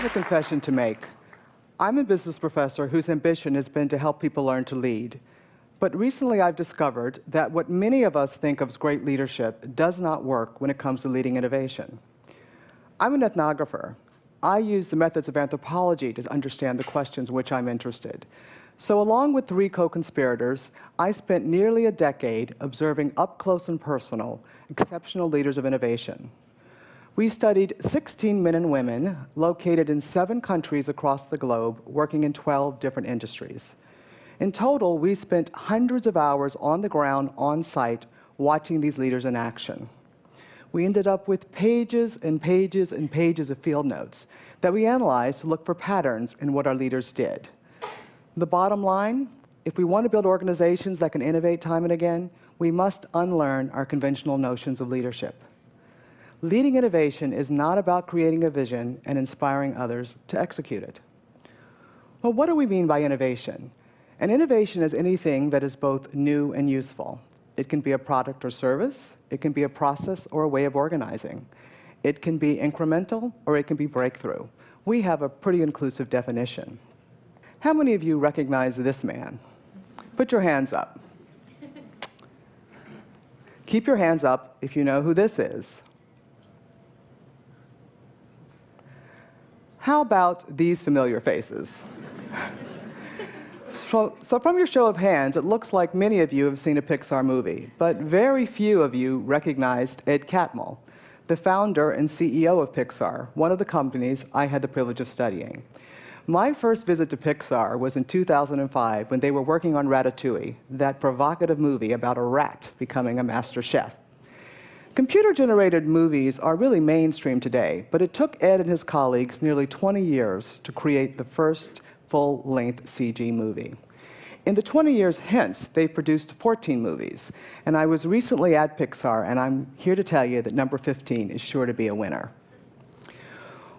have a confession to make. I'm a business professor whose ambition has been to help people learn to lead. But recently I've discovered that what many of us think of as great leadership does not work when it comes to leading innovation. I'm an ethnographer. I use the methods of anthropology to understand the questions in which I'm interested. So along with 3 co-conspirators, I spent nearly a decade observing up close and personal exceptional leaders of innovation. We studied 16 men and women located in 7 countries across the globe, working in 12 different industries. In total, we spent hundreds of hours on the ground, on site, watching these leaders in action. We ended up with pages and pages and pages of field notes that we analyzed to look for patterns in what our leaders did. The bottom line, if we want to build organizations that can innovate time and again, we must unlearn our conventional notions of leadership. Leading innovation is not about creating a vision and inspiring others to execute it. Well, what do we mean by innovation? And innovation is anything that is both new and useful. It can be a product or service. It can be a process or a way of organizing. It can be incremental or it can be breakthrough. We have a pretty inclusive definition. How many of you recognize this man? Put your hands up. Keep your hands up if you know who this is. How about these familiar faces? So from your show of hands, it looks like many of you have seen a Pixar movie, but very few of you recognized Ed Catmull, the founder and CEO of Pixar, one of the companies I had the privilege of studying. My first visit to Pixar was in 2005 when they were working on Ratatouille, that provocative movie about a rat becoming a master chef. Computer-generated movies are really mainstream today, but it took Ed and his colleagues nearly 20 years to create the first full-length CG movie. In the 20 years hence, they've produced 14 movies, and I was recently at Pixar, and I'm here to tell you that number 15 is sure to be a winner.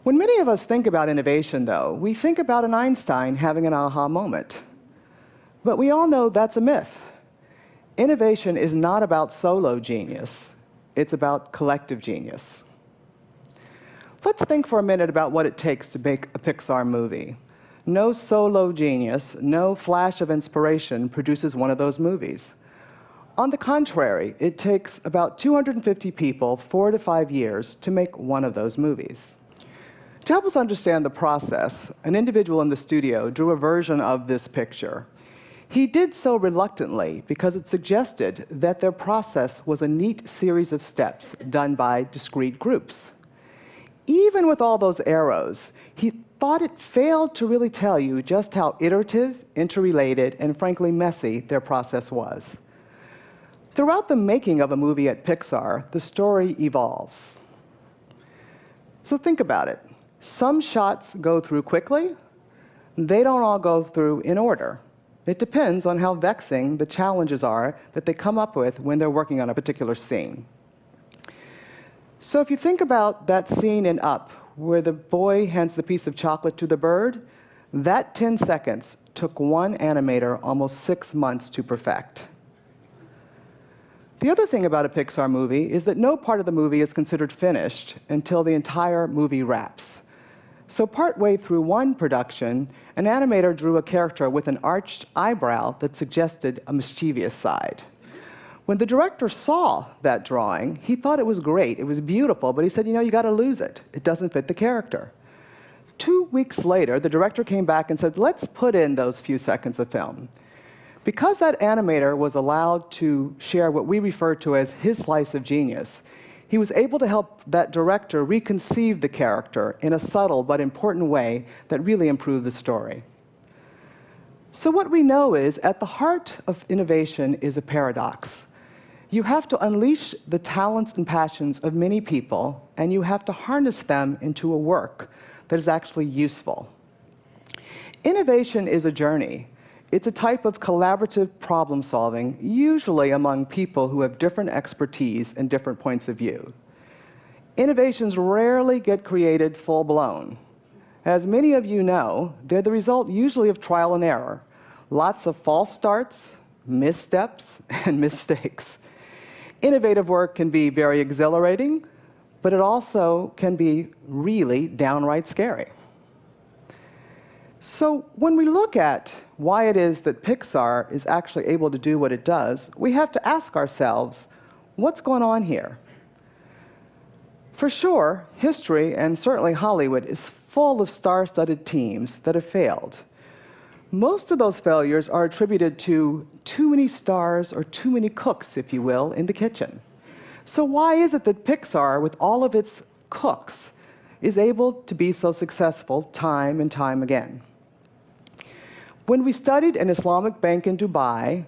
When many of us think about innovation, though, we think about an Einstein having an aha moment. But we all know that's a myth. Innovation is not about solo genius. It's about collective genius. Let's think for a minute about what it takes to make a Pixar movie. No solo genius, no flash of inspiration produces one of those movies. On the contrary, it takes about 250 people, 4 to 5 years, to make one of those movies. To help us understand the process, an individual in the studio drew a version of this picture. He did so reluctantly because it suggested that their process was a neat series of steps done by discrete groups. Even with all those arrows, he thought it failed to really tell you just how iterative, interrelated, and frankly messy their process was. Throughout the making of a movie at Pixar, the story evolves. So think about it. Some shots go through quickly. They don't all go through in order. It depends on how vexing the challenges are that they come up with when they're working on a particular scene. So if you think about that scene in Up, where the boy hands the piece of chocolate to the bird, that 10 seconds took one animator almost 6 months to perfect. The other thing about a Pixar movie is that no part of the movie is considered finished until the entire movie wraps. So partway through one production, an animator drew a character with an arched eyebrow that suggested a mischievous side. When the director saw that drawing, he thought it was great, it was beautiful, but he said, you got to lose it. It doesn't fit the character. 2 weeks later, the director came back and said, let's put in those few seconds of film. Because that animator was allowed to share what we refer to as his slice of genius, he was able to help that director reconceive the character in a subtle but important way that really improved the story. So what we know is, at the heart of innovation is a paradox. You have to unleash the talents and passions of many people, and you have to harness them into a work that is actually useful. Innovation is a journey. It's a type of collaborative problem solving, usually among people who have different expertise and different points of view. Innovations rarely get created full-blown. As many of you know, they're the result usually of trial and error. Lots of false starts, missteps, and mistakes. Innovative work can be very exhilarating, but it also can be really downright scary. So when we look at why it is that Pixar is actually able to do what it does, we have to ask ourselves, what's going on here? For sure, history, and certainly Hollywood, is full of star-studded teams that have failed. Most of those failures are attributed to too many stars or too many cooks, if you will, in the kitchen. So why is it that Pixar, with all of its cooks, is able to be so successful time and time again? When we studied an Islamic bank in Dubai,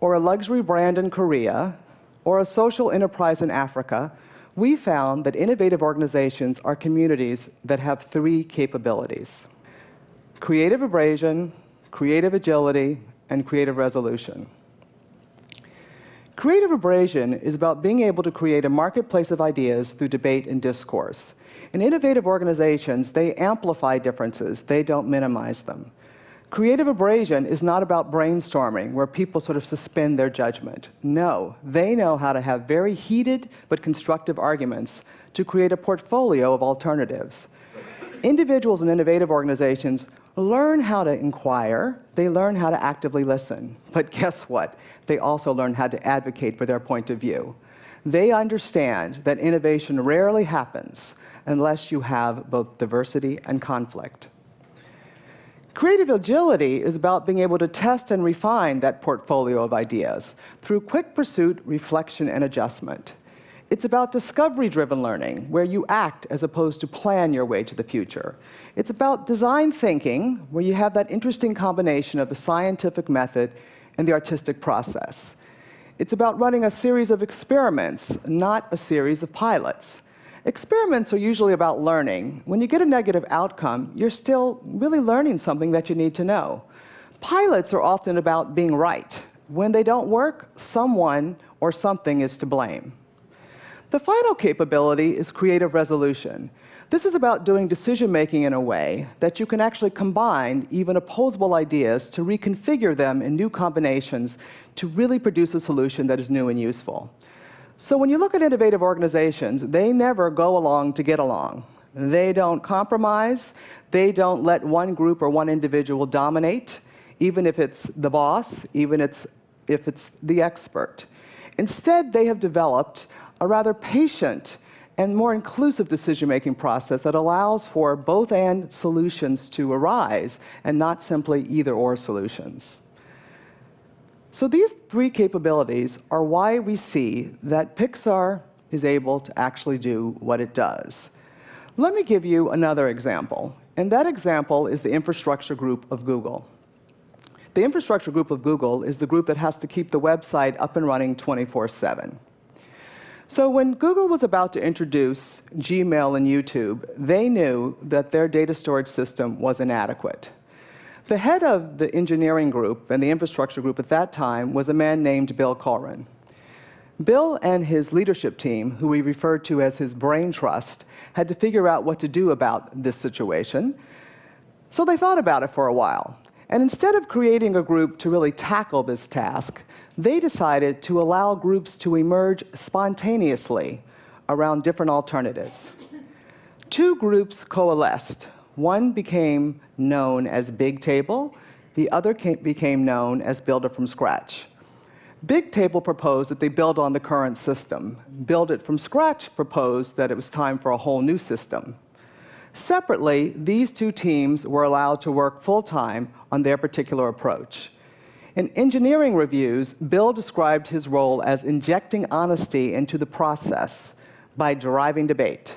or a luxury brand in Korea, or a social enterprise in Africa, we found that innovative organizations are communities that have three capabilities: creative abrasion, creative agility, and creative resolution. Creative abrasion is about being able to create a marketplace of ideas through debate and discourse. In innovative organizations, they amplify differences, they don't minimize them. Creative abrasion is not about brainstorming, where people sort of suspend their judgment. No, they know how to have very heated but constructive arguments to create a portfolio of alternatives. Individuals in innovative organizations learn how to inquire, they learn how to actively listen. But guess what? They also learn how to advocate for their point of view. They understand that innovation rarely happens unless you have both diversity and conflict. Creative agility is about being able to test and refine that portfolio of ideas through quick pursuit, reflection, and adjustment. It's about discovery-driven learning, where you act as opposed to plan your way to the future. It's about design thinking, where you have that interesting combination of the scientific method and the artistic process. It's about running a series of experiments, not a series of pilots. Experiments are usually about learning. When you get a negative outcome, you're still really learning something that you need to know. Pilots are often about being right. When they don't work, someone or something is to blame. The final capability is creative resolution. This is about doing decision-making in a way that you can actually combine even opposable ideas to reconfigure them in new combinations to really produce a solution that is new and useful. So when you look at innovative organizations, they never go along to get along. They don't compromise. They don't let one group or one individual dominate, even if it's the boss, even if it's the expert. Instead, they have developed a rather patient and more inclusive decision-making process that allows for both-and solutions to arise and not simply either-or solutions. So these three capabilities are why we see that Pixar is able to actually do what it does. Let me give you another example, and that example is the infrastructure group of Google. The infrastructure group of Google is the group that has to keep the website up and running 24/7. So when Google was about to introduce Gmail and YouTube, they knew that their data storage system was inadequate. The head of the engineering group and the infrastructure group at that time was a man named Bill Colrin. Bill and his leadership team, who we referred to as his brain trust, had to figure out what to do about this situation. So they thought about it for a while. And instead of creating a group to really tackle this task, they decided to allow groups to emerge spontaneously around different alternatives. Two groups coalesced. One became known as Bigtable, the other became known as Builder from Scratch. Bigtable proposed that they build on the current system. Build It from Scratch proposed that it was time for a whole new system. Separately, these two teams were allowed to work full-time on their particular approach. In engineering reviews, Bill described his role as injecting honesty into the process by driving debate.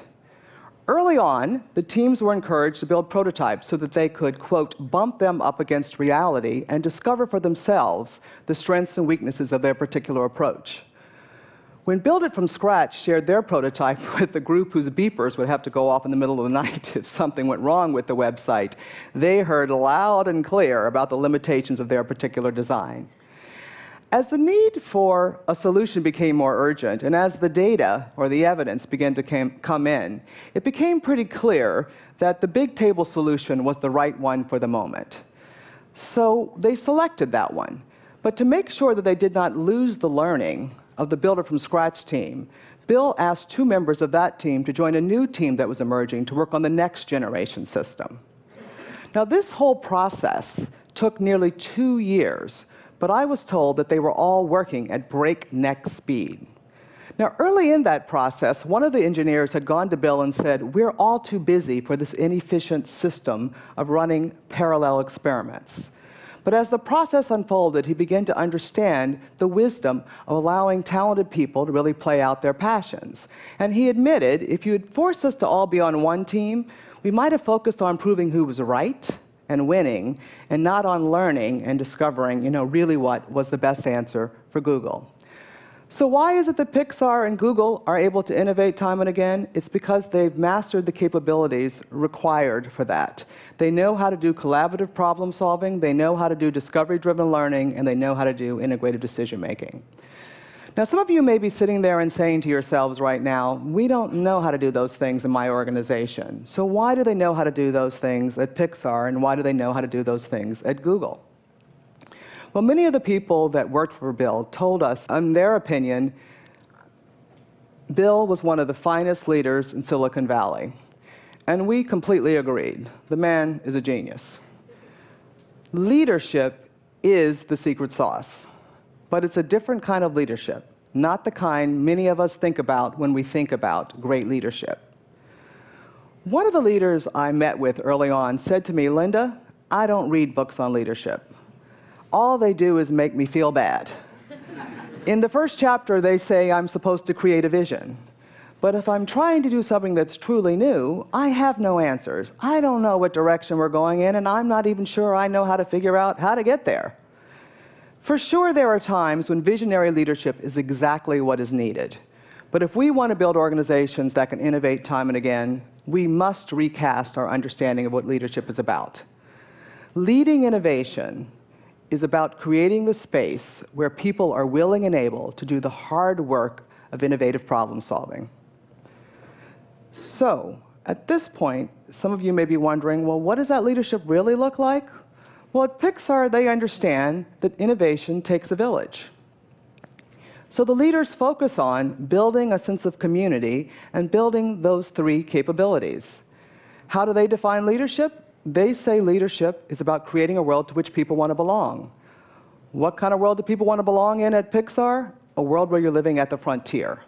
Early on, the teams were encouraged to build prototypes so that they could, quote, bump them up against reality and discover for themselves the strengths and weaknesses of their particular approach. When Build It from Scratch shared their prototype with the group whose beepers would have to go off in the middle of the night if something went wrong with the website, they heard loud and clear about the limitations of their particular design. As the need for a solution became more urgent, and as the data or the evidence began to come in, it became pretty clear that the Bigtable solution was the right one for the moment. So they selected that one. But to make sure that they did not lose the learning of the Builder from Scratch team, Bill asked two members of that team to join a new team that was emerging to work on the next generation system. Now, this whole process took nearly 2 years, but I was told that they were all working at breakneck speed. Now, early in that process, one of the engineers had gone to Bill and said, "We're all too busy for this inefficient system of running parallel experiments." But as the process unfolded, he began to understand the wisdom of allowing talented people to really play out their passions. And he admitted, if you had forced us to all be on one team, we might have focused on proving who was right and winning, and not on learning and discovering, really what was the best answer for Google. So why is it that Pixar and Google are able to innovate time and again? It's because they've mastered the capabilities required for that. They know how to do collaborative problem solving, they know how to do discovery-driven learning, and they know how to do integrative decision-making. Now, some of you may be sitting there and saying to yourselves right now, we don't know how to do those things in my organization. So why do they know how to do those things at Pixar, and why do they know how to do those things at Google? Well, many of the people that worked for Bill told us, in their opinion, Bill was one of the finest leaders in Silicon Valley. And we completely agreed. The man is a genius. Leadership is the secret sauce, but it's a different kind of leadership, not the kind many of us think about when we think about great leadership. One of the leaders I met with early on said to me, "Linda, I don't read books on leadership. All they do is make me feel bad. In the first chapter, they say I'm supposed to create a vision. But if I'm trying to do something that's truly new, I have no answers. I don't know what direction we're going in, and I'm not even sure I know how to figure out how to get there." For sure, there are times when visionary leadership is exactly what is needed. But if we want to build organizations that can innovate time and again, we must recast our understanding of what leadership is about. Leading innovation is about creating the space where people are willing and able to do the hard work of innovative problem solving. So, at this point, some of you may be wondering, well, what does that leadership really look like? Well, at Pixar, they understand that innovation takes a village. So the leaders focus on building a sense of community and building those three capabilities. How do they define leadership? They say leadership is about creating a world to which people want to belong. What kind of world do people want to belong in at Pixar? A world where you're living at the frontier.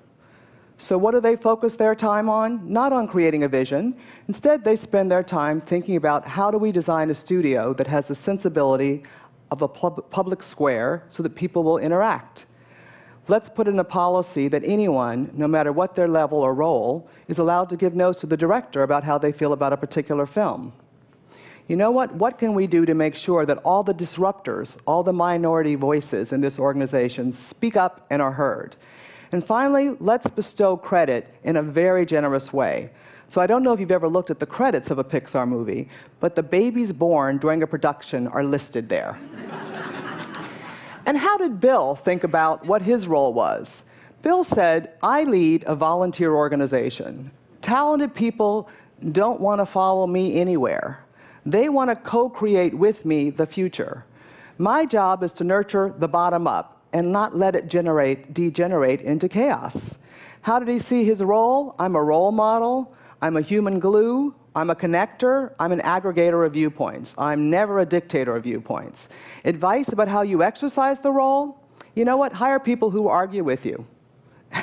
So what do they focus their time on? Not on creating a vision. Instead, they spend their time thinking about how do we design a studio that has the sensibility of a public square so that people will interact. Let's put in a policy that anyone, no matter what their level or role, is allowed to give notes to the director about how they feel about a particular film. You know what? What can we do to make sure that all the disruptors, all the minority voices in this organization speak up and are heard? And finally, let's bestow credit in a very generous way. So I don't know if you've ever looked at the credits of a Pixar movie, but the babies born during a production are listed there. And how did Bill think about what his role was? Bill said, "I lead a volunteer organization. Talented people don't want to follow me anywhere. They want to co-create with me the future. My job is to nurture the bottom up and not let it degenerate into chaos." How did he see his role? I'm a role model. I'm a human glue. I'm a connector. I'm an aggregator of viewpoints. I'm never a dictator of viewpoints. Advice about how you exercise the role? You know what? Hire people who argue with you.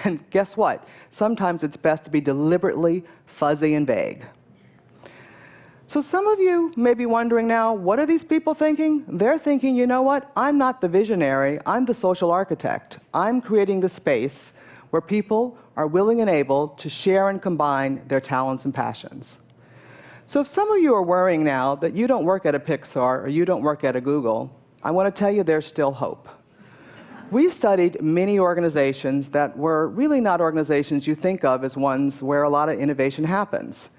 And guess what? Sometimes it's best to be deliberately fuzzy and vague. So some of you may be wondering now, what are these people thinking? They're thinking, you know what? I'm not the visionary. I'm the social architect. I'm creating the space where people are willing and able to share and combine their talents and passions. So if some of you are worrying now that you don't work at a Pixar or you don't work at a Google, I want to tell you there's still hope. We studied many organizations that were really not organizations you think of as ones where a lot of innovation happens.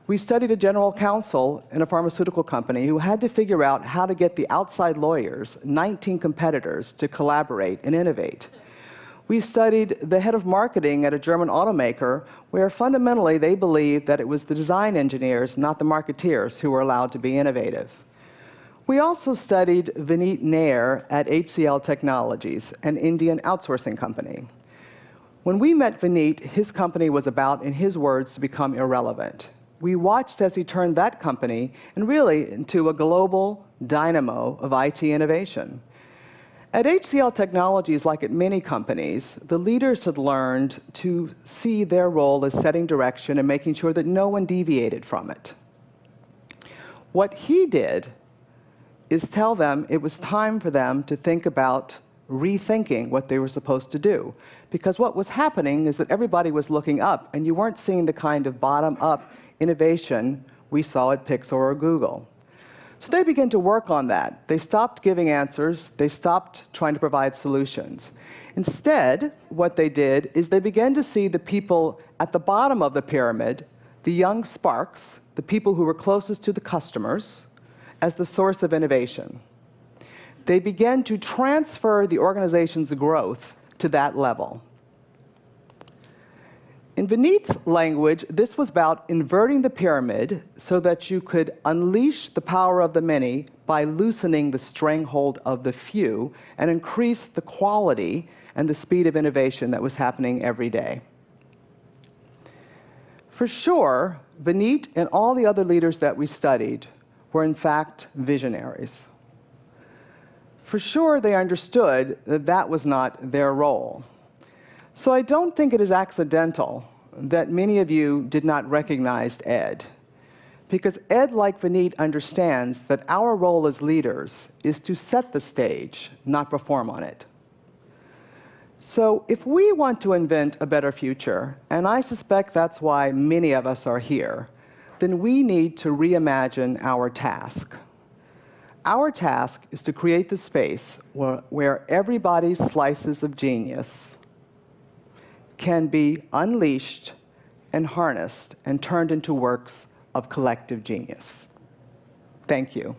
We studied a general counsel in a pharmaceutical company who had to figure out how to get the outside lawyers, 19 competitors, to collaborate and innovate. We studied the head of marketing at a German automaker where fundamentally they believed that it was the design engineers, not the marketeers, who were allowed to be innovative. We also studied Vineet Nair at HCL Technologies, an Indian outsourcing company. When we met Vineet, his company was about, in his words, to become irrelevant. We watched as he turned that company and really into a global dynamo of IT innovation. At HCL Technologies, like at many companies, the leaders had learned to see their role as setting direction and making sure that no one deviated from it. What he did is tell them it was time for them to think about rethinking what they were supposed to do. Because what was happening is that everybody was looking up, and you weren't seeing the kind of bottom-up innovation we saw at Pixar or Google. So they began to work on that. They stopped giving answers. They stopped trying to provide solutions. Instead, what they did is they began to see the people at the bottom of the pyramid, the young sparks, the people who were closest to the customers, as the source of innovation. They began to transfer the organization's growth to that level. In Vineet's language, this was about inverting the pyramid so that you could unleash the power of the many by loosening the stranglehold of the few and increase the quality and the speed of innovation that was happening every day. For sure, Vineet and all the other leaders that we studied were in fact visionaries. For sure, they understood that that was not their role. So I don't think it is accidental that many of you did not recognize Ed, because Ed, like Vineet, understands that our role as leaders is to set the stage, not perform on it. So if we want to invent a better future, and I suspect that's why many of us are here, then we need to reimagine our task. Our task is to create the space where everybody's slices of genius can be unleashed and harnessed and turned into works of collective genius. Thank you.